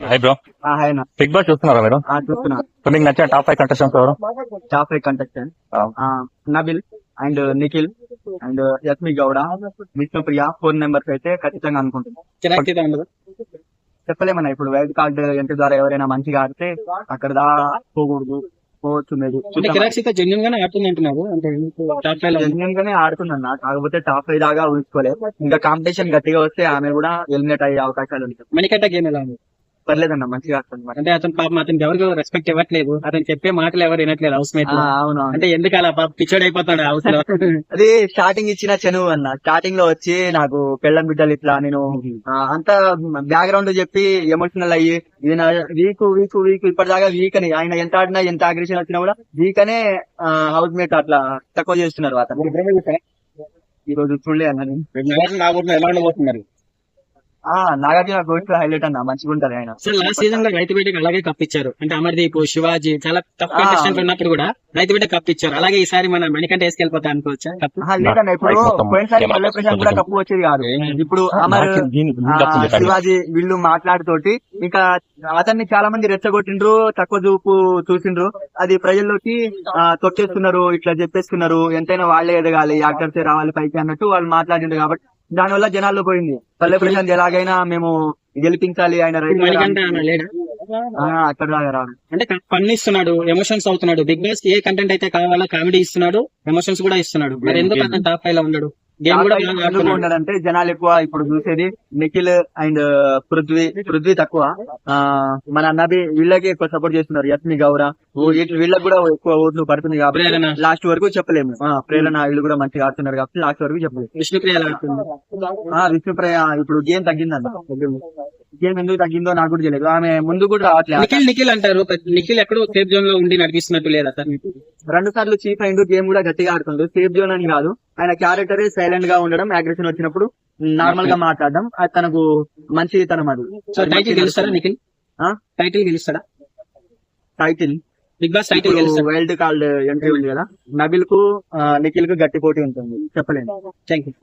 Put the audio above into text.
High bro, hi అన్న. Big boss చూస్తున్నారా మీరు? చూస్తున్నా. సో మీకు నచ్చిన టాప్ 5 కంటెస్టెంట్స్ ఎవరు? Top 5 contestant Nabil and Nikhil and Yasmi Gowda, Vishnupriya 4 members అయితే ఖచ్చితంగా అనుకుంటున్నాం. చెప్పలేమన్నా, ఇప్పుడు వైల్డ్ కార్డ్ ఎంట్రీ ద్వారా ఎవరైనా మంచిగా ఆడితే అక్కడ దా పోకూడదు, పోవచ్చు. జెన్యున్ గానే ఆడుతుంది అంటున్నారు. అంటే టాప్ 5 జెన్యున్ గానే ఆడుతుందన్న, కాకపోతే టాప్ 5 దాకా ఊహించుకోలేదు. ఇంకా కాంపిటీషన్ గట్టిగా వస్తే ఆమె కూడా ఎలిమినేట్ అయ్యే అవకాశాలు ఉంటాయి. మణికట్ట గేమ్ ఎలా ఉంది? పర్లేదన్న, మంచిగా ఆడుతుంది మరి. అంటే అతను పాపం అతనికి ఎవరికి రెస్పెక్ట్ ఇవ్వట్లేదు, అతను చెప్పే మాటలు ఎవరు వినట్లేదు హౌస్ మేట్. అవును. అంటే ఎందుకు అలా పాప పిచ్చోడ్ అయిపోతాడు హౌస్ లో. అది స్టార్టింగ్ ఇచ్చిన చనువు అన్న. స్టార్టింగ్ లో వచ్చి నాకు పెళ్ళం బిడ్డలు ఇట్లా నేను అంతా బ్యాక్గ్రౌండ్ చెప్పి ఎమోషనల్ అయ్యి ఇది నా వీక్ వీక్ వీక్ ఇప్పటిదాకా వీక్ అని ఆయన ఎంత ఆడినా ఎంత అగ్రెషన్ వచ్చినా కూడా వీక్ అనే హౌస్ మేట్ అట్లా తక్కువ చేస్తున్నారు. అతను ఈ రోజు చూడలే అన్న. నా ఊర్లో ఎలా ఉండబోతున్నారు? నాగార్జున గోస్ట్ హైలైట్ అన్న, మంచిగా ఉంటది ఆయన. సార్ లాస్ట్ సీజన్ లో రైతు బిడ్డకి అలాగే కప్పిచ్చారు. అంటే అమర్దీప్, శివాజీ చాలా టఫ్ కంటెస్టెంట్ ఉన్నప్పుడు కూడా రైతు బిడ్డ కప్పిచ్చారు. అలాగే ఈసారి మన మణికంఠ వేసుకెళ్ళిపోతా అనుకోవచ్చా? లేదన్న, ఇప్పుడు పోయినసారి పల్లె ప్రశాంత్ కూడా కప్పు వచ్చేది కాదు. ఇప్పుడు అమర్, శివాజీ వీళ్ళు మాట్లాడుతోటి ఇంకా అతన్ని చాలా మంది రెచ్చగొట్టిండ్రు, తక్కువ చూపు చూసిండ్రు. అది ప్రజల్లోకి తొక్కేస్తున్నారు, ఇట్లా చెప్పేస్తున్నారు. ఎంతైనా వాళ్ళే ఎదగాలి, యాక్టర్సే రావాలి పైకి అన్నట్టు వాళ్ళు మాట్లాడిండ్రు. కాబట్టి దానివల్ల జనాల్లో పోయింది పల్లె ప్రశాంత్ ఎలాగైనా మేము గెలిపించాలి, ఆయన అక్కడ దాకా రాదు. అంటే ఫన్ ఇస్తున్నాడు, ఎమోషన్స్ అవుతున్నాడు. బిగ్ బాస్ ఏ కంటెంట్ అయితే కావాలో కామెడీ ఇస్తున్నాడు, ఎమోషన్స్ కూడా ఇస్తున్నాడు. మరి ఎందుకు అతను టాప్ 5 లో ఉండడు? గేమ్ కూడా ఉండడంటే జనాలు ఎక్కువ ఇప్పుడు చూసేది నిఖిల్ అండ్ పృథ్వీ తక్కువ. మన నబి వీళ్ళకి ఎక్కువ సపోర్ట్ చేస్తున్నారు. యస్మి గౌర వీళ్ళకి కూడా ఎక్కువ ఓట్లు పడుతుంది కాబట్టి లాస్ట్ వరకు చెప్పలేము. ప్రేరణ వీళ్ళు కూడా మంచిగా ఆడుతున్నారు కాబట్టి లాస్ట్ వరకు చెప్పలేము. విష్ణుప్రియ ఇప్పుడు గేమ్ తగ్గిందన్న. గేమ్ ఎందుకు తగ్గిందో నాకు కూడా తెలియదు. ఆమె ముందు కూడా రావట్లేదు. నిఖిల్ అంటారు, నిఖిల్ ఎక్కడో సేఫ్ జోన్ లో ఉండి నడిపిస్తున్నట్టు లేదా సార్? 2 సార్లు చీఫ్ అయిండు, గేమ్ కూడా గట్టిగా ఆడుతుండ్రు. సేఫ్ జోన్ అని కాదు, ఆయన క్యారెక్టర్ సైలెంట్ గా ఉండడం, అగ్రెషన్ వచ్చినప్పుడు నార్మల్ గా మాట్లాడడం, అది తనకు మంచితనం. అది టైటిల్ గెలుస్తాడా నిఖిల్? టైటిల్ గెలుస్తాడా? టైటిల్ బిగ్ బాస్ టైటిల్ గెలుస్తాడా? వైల్డ్ కార్డ్ ఎంట్రీ ఉంది కదా, నబిల్ కు నిఖిల్ కు గట్టి పోటీ ఉంటుంది, చెప్పలేను. Thank you.